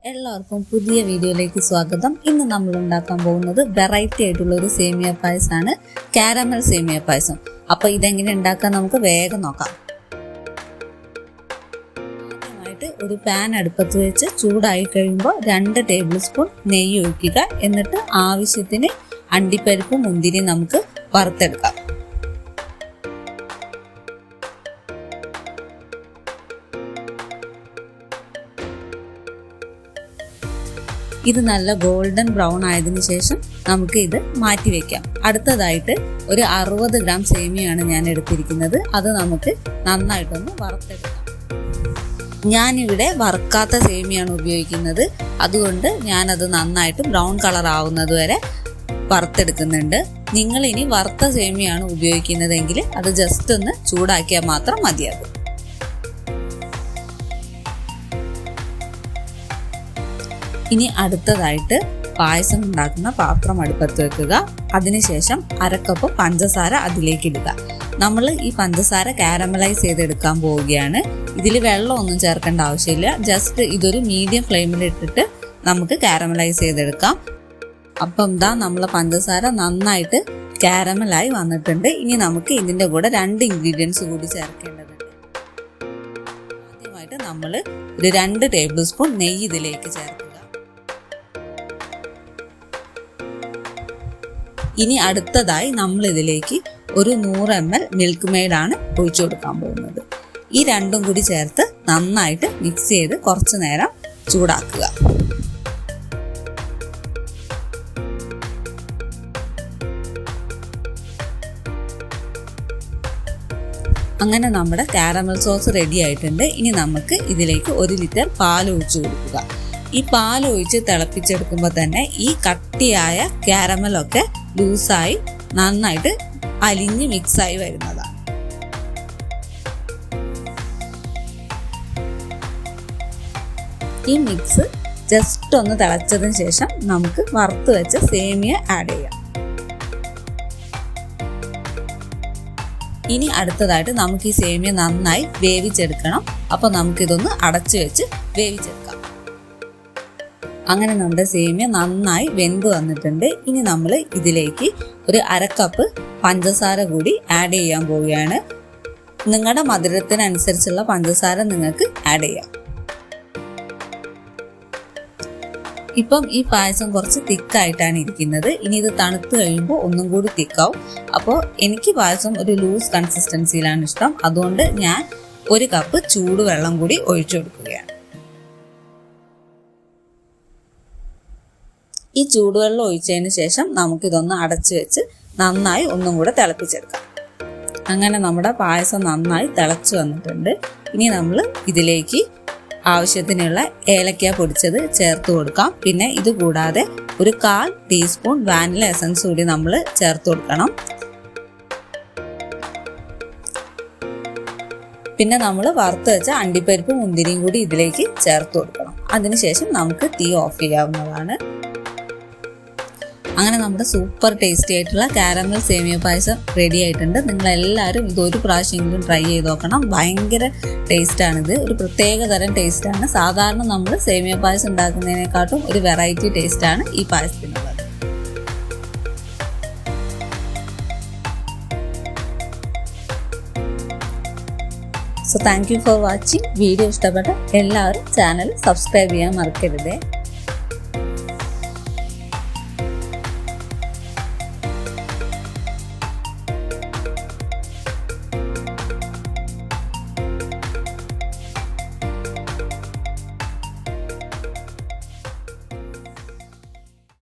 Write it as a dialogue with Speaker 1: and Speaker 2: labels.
Speaker 1: എല്ലാവർക്കും പുതിയ വീഡിയോയിലേക്ക് സ്വാഗതം. ഇന്ന് നമ്മൾ ഉണ്ടാക്കാൻ പോകുന്നത് വെറൈറ്റി ആയിട്ടുള്ള ഒരു സേമിയ പായസമാണ്, കാരമൽ സേമിയ പായസം. അപ്പോൾ ഇതെങ്ങനെ ഉണ്ടാക്കാൻ നമുക്ക് വേഗം നോക്കാം. ആദ്യമായിട്ട് ഒരു പാൻ അടുപ്പത്ത് വെച്ച് ചൂടായി കഴിയുമ്പോൾ 2 ടേബിൾ സ്പൂൺ നെയ്യ് ഒഴിക്കുക. എന്നിട്ട് ആവശ്യത്തിന് അണ്ടിപ്പരിപ്പ് മുന്തിരി നമുക്ക് വറുത്തെടുക്കാം. ഇത് നല്ല ഗോൾഡൻ ബ്രൗൺ ആയതിനു ശേഷം നമുക്ക് ഇത് മാറ്റി വെക്കാം. അടുത്തതായിട്ട് ഒരു 60 ഗ്രാം സേമിയാണ് ഞാൻ എടുത്തിരിക്കുന്നത്. അത് നമുക്ക് നന്നായിട്ടൊന്ന് വറുത്തെടുക്കാം. ഞാനിവിടെ വറുക്കാത്ത സേമിയാണ് ഉപയോഗിക്കുന്നത്. അതുകൊണ്ട് ഞാനത് നന്നായിട്ട് ബ്രൗൺ കളർ ആവുന്നത് വരെ വറുത്തെടുക്കുന്നുണ്ട്. നിങ്ങൾ ഇനി വറുത്ത സേമിയാണ് ഉപയോഗിക്കുന്നതെങ്കിൽ അത് ജസ്റ്റ് ഒന്ന് ചൂടാക്കിയാൽ മാത്രം മതിയാകും. ഇനി അടുത്തതായിട്ട് പായസം ഉണ്ടാക്കുന്ന പാത്രം അടുപ്പത്ത് വെക്കുക. അതിനുശേഷം 1/2 കപ്പ് പഞ്ചസാര അതിലേക്ക് ഇടുക. നമ്മൾ ഈ പഞ്ചസാര കാരമലൈസ് ചെയ്തെടുക്കാൻ പോവുകയാണ്. ഇതിൽ വെള്ളമൊന്നും ചേർക്കേണ്ട ആവശ്യമില്ല. ജസ്റ്റ് ഇതൊരു മീഡിയം ഫ്ലെയിമിൽ ഇട്ടിട്ട് നമുക്ക് കാരമലൈസ് ചെയ്തെടുക്കാം. അപ്പം നമ്മളെ പഞ്ചസാര നന്നായിട്ട് കാരമലായി വന്നിട്ടുണ്ട്. ഇനി നമുക്ക് ഇതിൻ്റെ കൂടെ 2 ഇൻഗ്രീഡിയൻസ് കൂടി ചേർക്കേണ്ടതുണ്ട്. ആദ്യമായിട്ട് നമ്മൾ ഒരു 2 ടേബിൾ സ്പൂൺ നെയ്യ് ഇതിലേക്ക് ചേർക്കുക. ഇനി അടുത്തതായി നമ്മൾ ഇതിലേക്ക് ഒരു 100 ml മിൽക്ക് മെയ്ഡാണ് ഒഴിച്ചു കൊടുക്കാൻ പോകുന്നത്. ഈ രണ്ടും കൂടി ചേർത്ത് നന്നായിട്ട് മിക്സ് ചെയ്ത് കുറച്ചു നേരം ചൂടാക്കുക. അങ്ങനെ നമ്മുടെ കാരമൽ സോസ് റെഡി ആയിട്ടുണ്ട്. ഇനി നമുക്ക് ഇതിലേക്ക് 1 ലിറ്റർ പാൽ ഒഴിച്ചു കൊടുക്കുക. ഈ പാൽ ഒഴിച്ച് തിളപ്പിച്ചെടുക്കുമ്പോൾ തന്നെ ഈ കട്ടിയായ കാരമലൊക്കെ ലൂസായി നന്നായിട്ട് അലിഞ്ഞ് മിക്സായി വരുന്നതാണ്. ഈ മിക്സ് ജസ്റ്റ് ഒന്ന് തിളച്ചതിന് ശേഷം നമുക്ക് വറുത്ത് വെച്ച സേമിയ ആഡ് ചെയ്യാം. ഇനി അടുത്തതായിട്ട് നമുക്ക് ഈ സേമിയ നന്നായി വേവിച്ചെടുക്കണം. അപ്പോൾ നമുക്കിതൊന്ന് അടച്ചു വെച്ച് വേവിച്ചെടുക്കാം. അങ്ങനെ നമ്മുടെ സേമിയ നന്നായി വെന്ത് വന്നിട്ടുണ്ട്. ഇനി നമ്മൾ ഇതിലേക്ക് ഒരു 1/2 കപ്പ് പഞ്ചസാര കൂടി ആഡ് ചെയ്യാൻ പോവുകയാണ്. നിങ്ങളുടെ മധുരത്തിനനുസരിച്ചുള്ള പഞ്ചസാര നിങ്ങൾക്ക് ആഡ് ചെയ്യാം. ഇപ്പം ഈ പായസം കുറച്ച് തിക്കായിട്ടാണ് ഇരിക്കുന്നത്. ഇനി ഇത് തണുത്ത് കഴിയുമ്പോൾ ഒന്നും കൂടി തിക്കാവും. അപ്പോൾ എനിക്ക് പായസം ഒരു ലൂസ് കൺസിസ്റ്റൻസിയിലാണ് ഇഷ്ടം. അതുകൊണ്ട് ഞാൻ 1 കപ്പ് ചൂടുവെള്ളം കൂടി ഒഴിച്ചു കൊടുക്കുകയാണ്. ഈ ചൂടുവെള്ളം ഒഴിച്ചതിന് ശേഷം നമുക്കിതൊന്ന് അടച്ചു വെച്ച് നന്നായി ഒന്നും കൂടെ തിളപ്പിച്ചെടുക്കാം. അങ്ങനെ നമ്മുടെ പായസം നന്നായി തിളച്ചു വന്നിട്ടുണ്ട്. ഇനി നമ്മൾ ഇതിലേക്ക് ആവശ്യത്തിനുള്ള ഏലക്ക പൊടിച്ചത് ചേർത്ത് കൊടുക്കാം. പിന്നെ ഇത് കൂടാതെ ഒരു 1/4 ടീസ്പൂൺ വാനില എസൻസ് കൂടി നമ്മൾ ചേർത്ത് കൊടുക്കണം. പിന്നെ നമ്മൾ വറുത്ത് വെച്ച അണ്ടിപ്പരിപ്പ് മുന്തിരിയും കൂടി ഇതിലേക്ക് ചേർത്ത് കൊടുക്കണം. അതിനുശേഷം നമുക്ക് തീ ഓഫ് ചെയ്യാവുന്നതാണ്. അങ്ങനെ നമ്മുടെ സൂപ്പർ ടേസ്റ്റി ആയിട്ടുള്ള കാരമൽ സേമിയ പായസം റെഡി ആയിട്ടുണ്ട്. നിങ്ങളെല്ലാവരും ഇതൊരു പ്രാവശ്യമെങ്കിലും ട്രൈ ചെയ്ത് നോക്കണം. ഭയങ്കര ടേസ്റ്റാണിത്. ഒരു പ്രത്യേക തരം ടേസ്റ്റാണ്. സാധാരണ നമ്മൾ സേമിയ പായസം ഉണ്ടാക്കുന്നതിനെക്കാട്ടും ഒരു വെറൈറ്റി ടേസ്റ്റാണ് ഈ പായസത്തിനുള്ളത്. So thank you for watching. Video ഇഷ്ടപ്പെട്ട എല്ലാവരും ചാനൽ സബ്സ്ക്രൈബ് ചെയ്യാൻ മറക്കരുത്.